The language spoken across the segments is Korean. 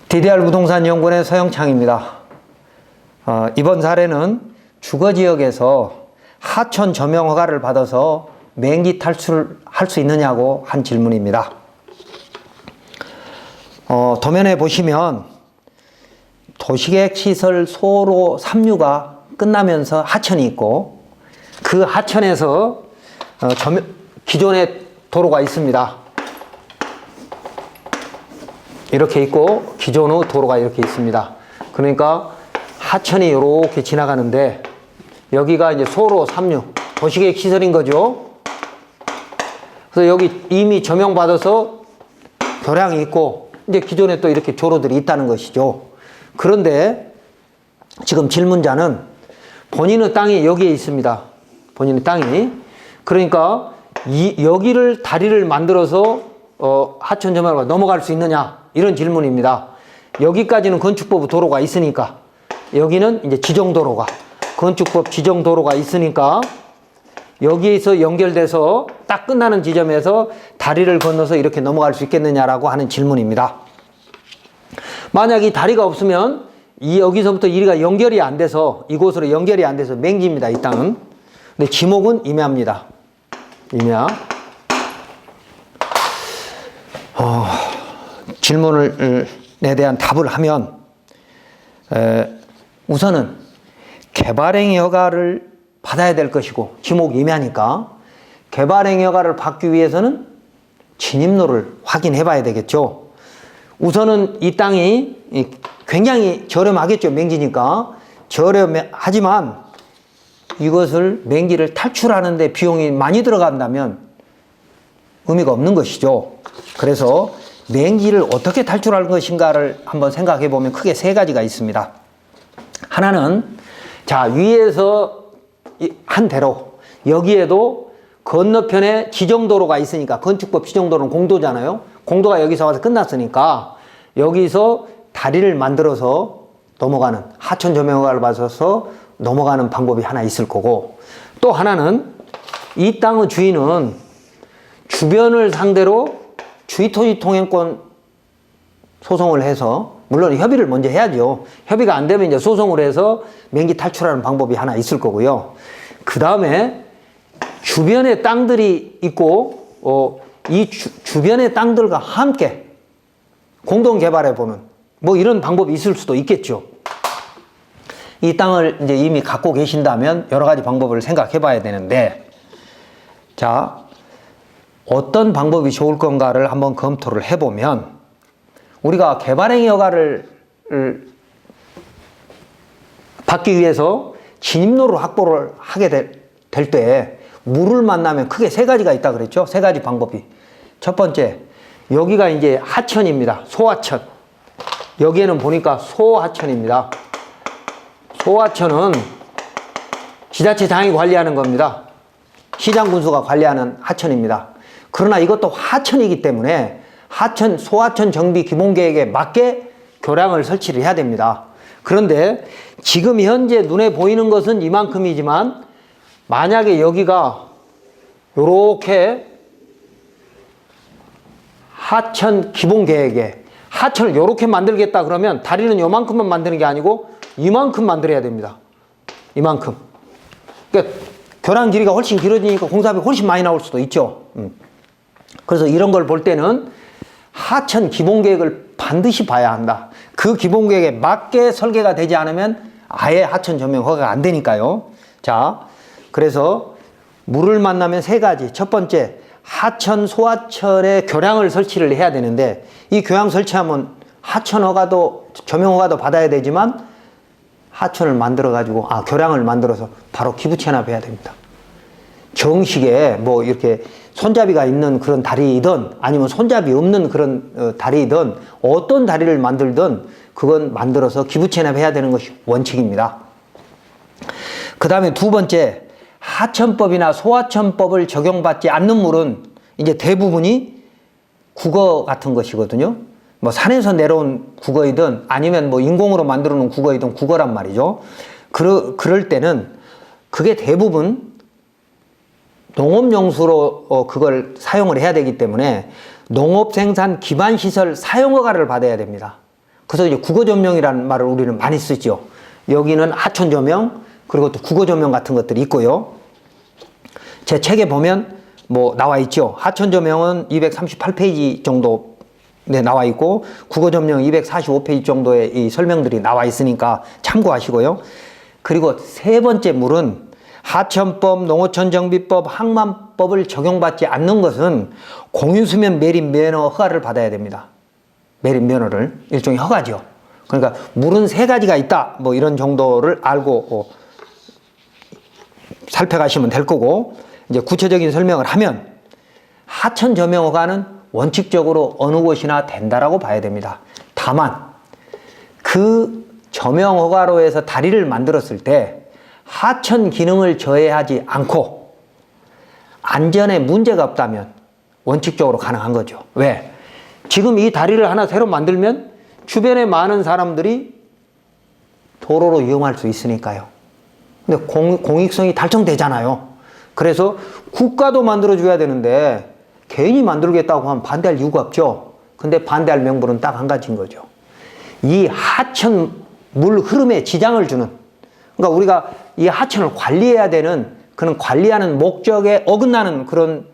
DDR 부동산 연구원의 서영창입니다. 이번 사례는 주거지역에서 하천 조명 허가를 받아서 맹기 탈출을 할 수 있느냐고 한 질문입니다. 도면에 보시면 도시계획시설 소로 3류가 끝나면서 하천이 있고, 그 하천에서 기존의 도로가 있습니다. 이렇게 있고 기존의 도로가 이렇게 있습니다. 그러니까 하천이 이렇게 지나가는데, 여기가 이제 소로 3류 도시계획 시설인 거죠. 그래서 여기 이미 조명받아서 교량이 있고 이제 기존에 또 이렇게 도로들이 있다는 것이죠. 그런데 지금 질문자는 본인의 땅이 여기에 있습니다. 본인의 땅이. 그러니까 여기를 다리를 만들어서 하천 조명을 넘어갈 수 있느냐, 이런 질문입니다. 여기까지는 건축법 도로가 있으니까, 여기는 이제 지정도로가, 건축법 지정도로가 있으니까 여기에서 연결돼서 딱 끝나는 지점에서 다리를 건너서 이렇게 넘어갈 수 있겠느냐라고 하는 질문입니다. 만약 이 다리가 없으면 여기서부터 이리가 연결이 안 돼서, 이곳으로 연결이 안 돼서 맹지입니다, 이 땅은. 근데 지목은 임야입니다. 임야. 질문에 대한 답을 하면, 우선은 개발행위 허가를 받아야 될 것이고, 지목 임야니까 개발행위 허가를 받기 위해서는 진입로를 확인해 봐야 되겠죠. 우선은 이 땅이 굉장히 저렴하겠죠. 맹지니까 저렴하지만 이것을 맹지를 탈출하는 데 비용이 많이 들어간다면 의미가 없는 것이죠. 그래서 맹지를 어떻게 탈출할 것인가를 한번 생각해 보면 크게 세 가지가 있습니다. 하나는, 자, 위에서 한 대로 여기에도 건너편에 지정도로가 있으니까, 건축법 지정도로는 공도잖아요. 공도가 여기서 와서 끝났으니까 여기서 다리를 만들어서 넘어가는, 하천 조명허가를 받아서 넘어가는 방법이 하나 있을 거고, 또 하나는 이 땅의 주인은 주변을 상대로 주의토지통행권 소송을 해서, 물론 협의를 먼저 해야죠. 협의가 안 되면 이제 소송을 해서 맹지 탈출하는 방법이 하나 있을 거고요. 그 다음에 주변에 땅들이 있고, 이 주변의 땅들과 함께 공동 개발해 보는 뭐 이런 방법이 있을 수도 있겠죠. 이 땅을 이제 이미 갖고 계신다면 여러 가지 방법을 생각해 봐야 되는데, 자, 어떤 방법이 좋을 건가를 한번 검토를 해보면, 우리가 개발행위 허가를 받기 위해서 진입로를 확보를 하게 될 때 물을 만나면 크게 세 가지가 있다 그랬죠. 세 가지 방법이. 첫 번째, 여기가 이제 하천입니다. 소하천. 여기에는 보니까 소하천입니다. 소하천은 지자체장이 관리하는 겁니다. 시장군수가 관리하는 하천입니다. 그러나 이것도 하천이기 때문에 소하천 정비 기본계획에 맞게 교량을 설치를 해야 됩니다. 그런데 지금 현재 눈에 보이는 것은 이만큼이지만, 만약에 여기가 요렇게 하천 기본계획에 하천을 요렇게 만들겠다 그러면 다리는 요만큼만 만드는 게 아니고 이만큼 만들어야 됩니다. 이만큼. 그러니까 교량 길이가 훨씬 길어지니까 공사비 훨씬 많이 나올 수도 있죠. 그래서 이런 걸 볼 때는 하천 기본계획을 반드시 봐야 한다. 그 기본계획에 맞게 설계가 되지 않으면 아예 하천 조명 허가가 안 되니까요. 자, 그래서 물을 만나면 세 가지. 첫 번째, 하천, 소하천에 교량을 설치를 해야 되는데, 이 교량 설치하면 하천 허가도, 조명 허가도 받아야 되지만 하천을 만들어가지고, 교량을 만들어서 바로 기부 체납해야 됩니다. 정식에 뭐 이렇게 손잡이가 있는 그런 다리이든 아니면 손잡이 없는 그런 다리이든 어떤 다리를 만들든 그건 만들어서 기부 체납해야 되는 것이 원칙입니다. 그 다음에 두 번째, 하천법이나 소하천법을 적용받지 않는 물은 이제 대부분이 국어 같은 것이거든요. 뭐 산에서 내려온 국어이든 아니면 뭐 인공으로 만들어 놓은 국어이든 국어란 말이죠. 그럴 때는 그게 대부분 농업용수로 그걸 사용을 해야 되기 때문에 농업생산 기반시설 사용허가를 받아야 됩니다. 그래서 이제 국어조명이라는 말을 우리는 많이 쓰죠. 여기는 하천조명, 그리고 또 국어조명 같은 것들이 있고요. 제 책에 보면 뭐 나와 있죠. 하천조명은 238페이지 정도 나와 있고, 국어조명 245페이지 정도의 이 설명들이 나와 있으니까 참고하시고요. 그리고 세 번째 물은 하천법, 농어촌정비법, 항만법을 적용받지 않는 것은 공유수면 매립 면허 허가를 받아야 됩니다. 매립 면허를, 일종의 허가죠. 그러니까 물은 세 가지가 있다, 뭐 이런 정도를 알고 살펴가시면 될 거고, 이제 구체적인 설명을 하면 하천 조명 허가는 원칙적으로 어느 곳이나 된다라고 봐야 됩니다. 다만 그 조명 허가로 해서 다리를 만들었을 때 하천 기능을 저해하지 않고 안전에 문제가 없다면 원칙적으로 가능한 거죠. 왜? 지금 이 다리를 하나 새로 만들면 주변에 많은 사람들이 도로로 이용할 수 있으니까요. 근데 공익성이 달성되잖아요. 그래서 국가도 만들어줘야 되는데 개인이 만들겠다고 하면 반대할 이유가 없죠. 근데 반대할 명분은 딱 한 가지인 거죠. 이 하천 물 흐름에 지장을 주는, 그러니까 우리가 이 하천을 관리해야 되는 그런 관리하는 목적에 어긋나는 그런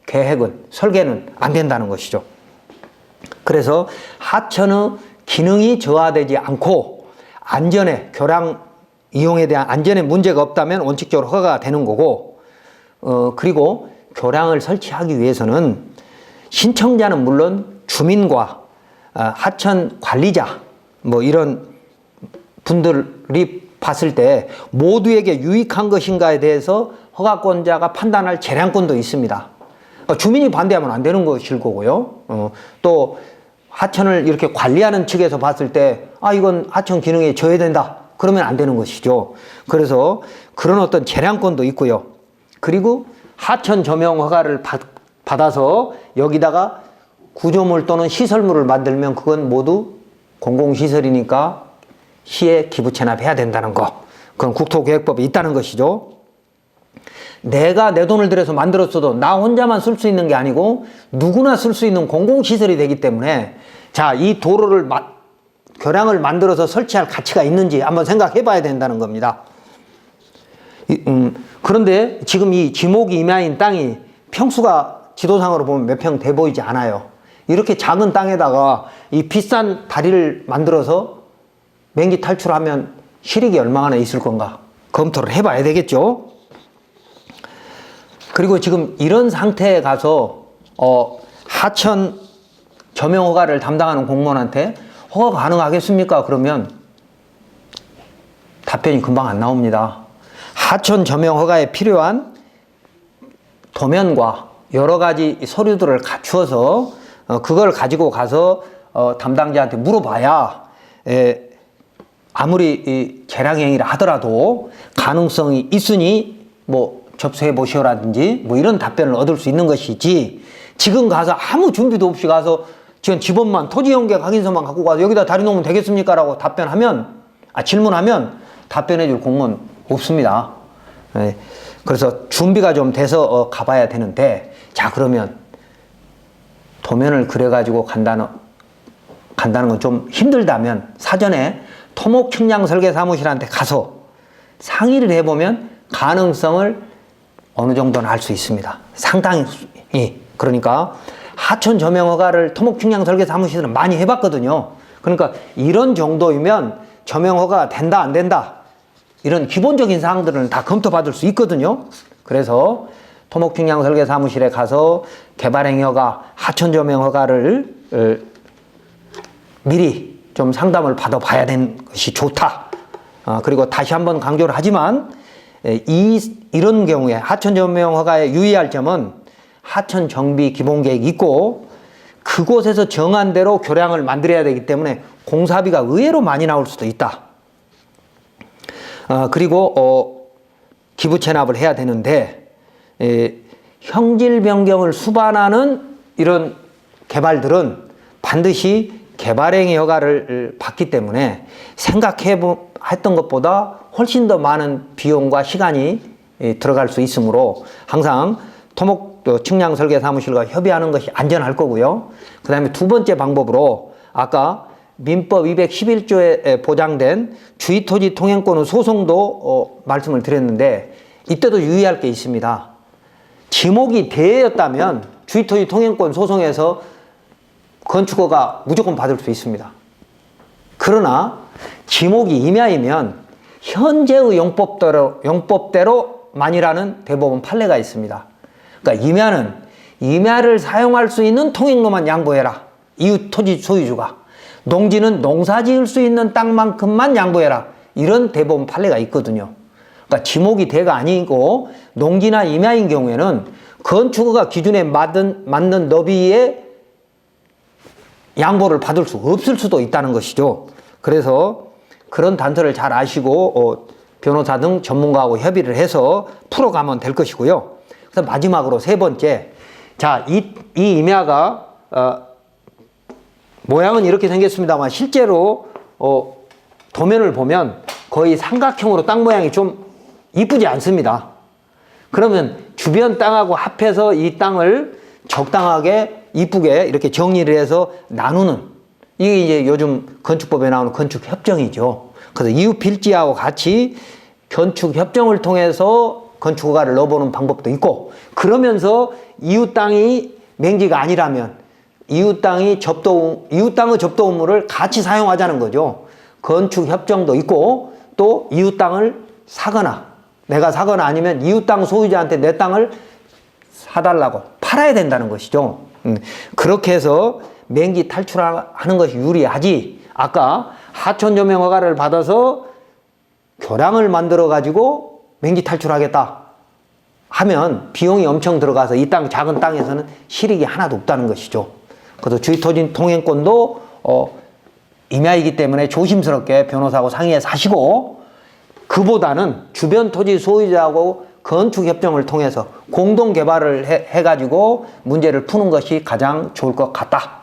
계획은, 설계는 안 된다는 것이죠. 그래서 하천의 기능이 저하되지 않고 안전에, 교량 이용에 대한 안전에 문제가 없다면 원칙적으로 허가가 되는 거고, 그리고 교량을 설치하기 위해서는 신청자는 물론 주민과 하천 관리자 뭐 이런 분들이 봤을 때 모두에게 유익한 것인가에 대해서 허가권자가 판단할 재량권도 있습니다. 주민이 반대하면 안 되는 것일 거고요. 또 하천을 이렇게 관리하는 측에서 봤을 때 이건 하천 기능에 저해된다, 그러면 안 되는 것이죠. 그래서 그런 어떤 재량권도 있고요. 그리고 하천 조명 허가를 받아서 여기다가 구조물 또는 시설물을 만들면 그건 모두 공공시설이니까 시에 기부 체납해야 된다는 거. 그건 국토계획법에 있다는 것이죠. 내가 내 돈을 들여서 만들었어도 나 혼자만 쓸 수 있는 게 아니고 누구나 쓸 수 있는 공공시설이 되기 때문에, 자, 이 도로를 교량을 만들어서 설치할 가치가 있는지 한번 생각해 봐야 된다는 겁니다. 그런데 지금 이 지목이 임야인 땅이 평수가 지도상으로 보면 몇 평 돼 보이지 않아요. 이렇게 작은 땅에다가 이 비싼 다리를 만들어서 맹기 탈출하면 실익이 얼마나 있을 건가 검토를 해봐야 되겠죠. 그리고 지금 이런 상태에 가서 하천 조명 허가를 담당하는 공무원한테 허가 가능하겠습니까? 그러면 답변이 금방 안 나옵니다. 하천 조명 허가에 필요한 도면과 여러 가지 서류들을 갖추어서 그걸 가지고 가서 담당자한테 물어봐야 아무리 이 재량행위를 하더라도 가능성이 있으니 뭐 접수해 보시오라든지 뭐 이런 답변을 얻을 수 있는 것이지, 지금 가서 아무 준비도 없이 가서 지금 집원만 토지연계 확인서만 갖고 가서 여기다 다리 놓으면 되겠습니까? 라고 질문하면 답변해 줄 공무원 없습니다. 그래서 준비가 좀 돼서 가봐야 되는데, 자, 그러면 도면을 그려가지고 간다는 건 좀 힘들다면 사전에 토목측량설계사무실한테 가서 상의를 해보면 가능성을 어느 정도는 알 수 있습니다. 상당히. 그러니까 하천 조명 허가를 토목측량설계사무실은 많이 해봤거든요. 그러니까 이런 정도이면 조명 허가가 된다 안 된다, 이런 기본적인 사항들은 다 검토받을 수 있거든요. 그래서 토목측량설계사무실에 가서 개발행위허가, 하천조명허가를 미리 좀 상담을 받아봐야 되는 것이 좋다. 그리고 다시 한번 강조를 하지만 이런 경우에 하천조명허가에 유의할 점은 하천정비 기본계획이 있고 그곳에서 정한 대로 교량을 만들어야 되기 때문에 공사비가 의외로 많이 나올 수도 있다. 그리고 기부 체납을 해야 되는데 형질 변경을 수반하는 이런 개발들은 반드시 개발행위 허가를 받기 때문에 생각했던 것보다 훨씬 더 많은 비용과 시간이 들어갈 수 있으므로 항상 토목측량설계사무실과 협의하는 것이 안전할 거고요. 그 다음에 두 번째 방법으로 아까 민법 211조에 보장된 주의토지 통행권의 소송도 말씀을 드렸는데 이때도 유의할 게 있습니다. 지목이 대였다면 주의토지 통행권 소송에서 건축허가 무조건 받을 수 있습니다. 그러나 지목이 임야이면 현재의 용법대로만이라는 대법원 판례가 있습니다. 그러니까 임야는 임야를 사용할 수 있는 통행로만 양보해라. 이웃 토지 소유주가. 농지는 농사 지을 수 있는 땅만큼만 양보해라. 이런 대법원 판례가 있거든요. 그러니까 지목이 대가 아니고 농지나 임야인 경우에는 건축허가 기준에 맞는 너비의 양보를 받을 수 없을 수도 있다는 것이죠. 그래서 그런 단서를 잘 아시고 변호사 등 전문가하고 협의를 해서 풀어가면 될 것이고요. 그래서 마지막으로 세 번째, 자, 이 임야가 모양은 이렇게 생겼습니다만 실제로 도면을 보면 거의 삼각형으로 땅 모양이 좀 이쁘지 않습니다. 그러면 주변 땅하고 합해서 이 땅을 적당하게 이쁘게 이렇게 정리를 해서 나누는, 이게 이제 요즘 건축법에 나오는 건축협정이죠. 그래서 이웃 필지하고 같이 건축협정을 통해서 건축허가를 넣어보는 방법도 있고, 그러면서 이웃 땅이 맹지가 아니라면 이웃 땅의 접도 의무를 같이 사용하자는 거죠. 건축협정도 있고, 또 이웃 땅을 사거나 내가 사거나 아니면 이웃 땅 소유자한테 내 땅을 사달라고 팔아야 된다는 것이죠. 그렇게 해서 맹지 탈출하는 것이 유리하지, 아까 하천 조명 허가를 받아서 교량을 만들어 가지고 맹지 탈출하겠다 하면 비용이 엄청 들어가서 이 땅, 작은 땅에서는 실익이 하나도 없다는 것이죠. 그래서 주의토지 통행권도 임야이기 때문에 조심스럽게 변호사하고 상의해서 하시고, 그보다는 주변 토지 소유자하고 건축협정을 통해서 공동 개발을 해가지고 문제를 푸는 것이 가장 좋을 것 같다.